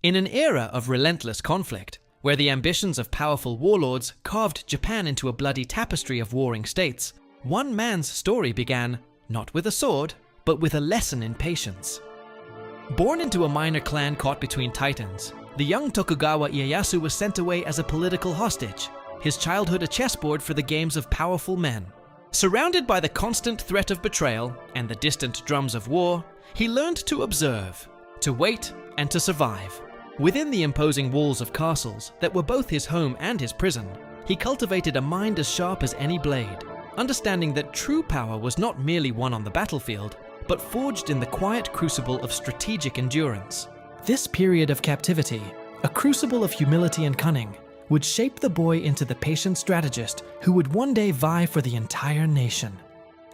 In an era of relentless conflict, where the ambitions of powerful warlords carved Japan into a bloody tapestry of warring states, one man's story began not with a sword, but with a lesson in patience. Born into a minor clan caught between titans, the young Tokugawa Ieyasu was sent away as a political hostage, his childhood a chessboard for the games of powerful men. Surrounded by the constant threat of betrayal and the distant drums of war, he learned to observe, to wait, and to survive. Within the imposing walls of castles that were both his home and his prison, he cultivated a mind as sharp as any blade, understanding that true power was not merely won on the battlefield, but forged in the quiet crucible of strategic endurance. This period of captivity, a crucible of humility and cunning, would shape the boy into the patient strategist who would one day vie for the entire nation.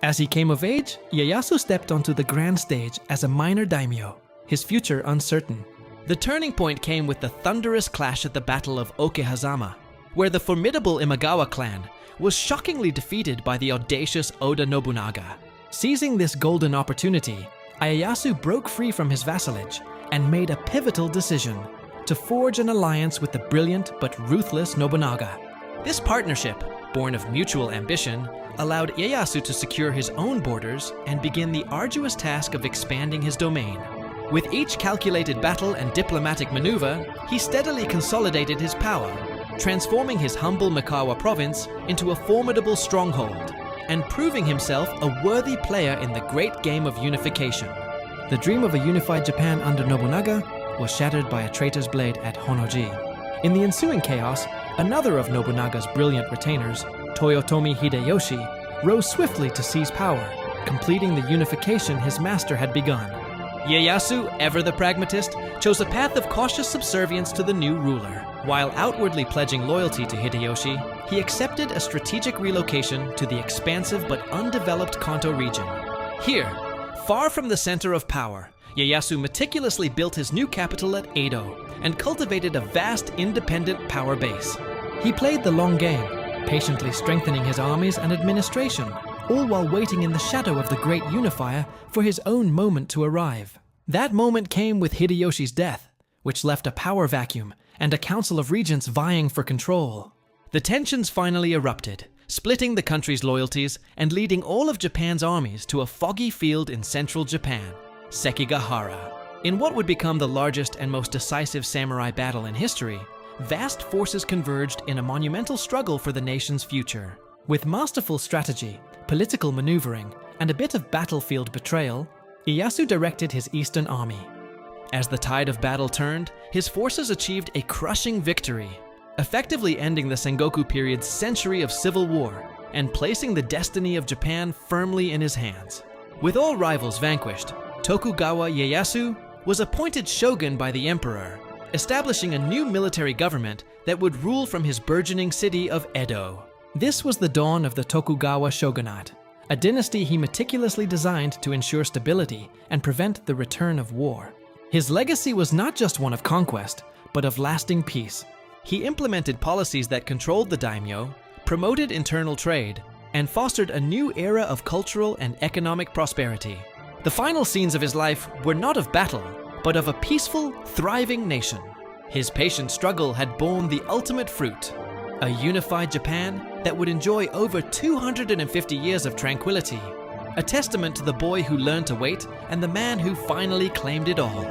As he came of age, Ieyasu stepped onto the grand stage as a minor daimyo, his future uncertain. The turning point came with the thunderous clash at the Battle of Okehazama, where the formidable Imagawa clan was shockingly defeated by the audacious Oda Nobunaga. Seizing this golden opportunity, Ieyasu broke free from his vassalage and made a pivotal decision to forge an alliance with the brilliant but ruthless Nobunaga. This partnership, born of mutual ambition, allowed Ieyasu to secure his own borders and begin the arduous task of expanding his domain. With each calculated battle and diplomatic maneuver, he steadily consolidated his power, transforming his humble Mikawa province into a formidable stronghold, and proving himself a worthy player in the great game of unification. The dream of a unified Japan under Nobunaga was shattered by a traitor's blade at Honnoji. In the ensuing chaos, another of Nobunaga's brilliant retainers, Toyotomi Hideyoshi, rose swiftly to seize power, completing the unification his master had begun. Ieyasu, ever the pragmatist, chose a path of cautious subservience to the new ruler. While outwardly pledging loyalty to Hideyoshi, he accepted a strategic relocation to the expansive but undeveloped Kanto region. Here, far from the center of power, Ieyasu meticulously built his new capital at Edo and cultivated a vast independent power base. He played the long game, patiently strengthening his armies and administration, all while waiting in the shadow of the great unifier for his own moment to arrive. That moment came with Hideyoshi's death, which left a power vacuum and a council of regents vying for control. The tensions finally erupted, splitting the country's loyalties and leading all of Japan's armies to a foggy field in central Japan, Sekigahara. In what would become the largest and most decisive samurai battle in history, vast forces converged in a monumental struggle for the nation's future. With masterful strategy, political maneuvering, and a bit of battlefield betrayal, Ieyasu directed his eastern army. As the tide of battle turned, his forces achieved a crushing victory, effectively ending the Sengoku period's century of civil war and placing the destiny of Japan firmly in his hands. With all rivals vanquished, Tokugawa Ieyasu was appointed shogun by the emperor, establishing a new military government that would rule from his burgeoning city of Edo. This was the dawn of the Tokugawa Shogunate, a dynasty he meticulously designed to ensure stability and prevent the return of war. His legacy was not just one of conquest, but of lasting peace. He implemented policies that controlled the daimyo, promoted internal trade, and fostered a new era of cultural and economic prosperity. The final scenes of his life were not of battle, but of a peaceful, thriving nation. His patient struggle had borne the ultimate fruit, a unified Japan that would enjoy over 250 years of tranquility, a testament to the boy who learned to wait and the man who finally claimed it all.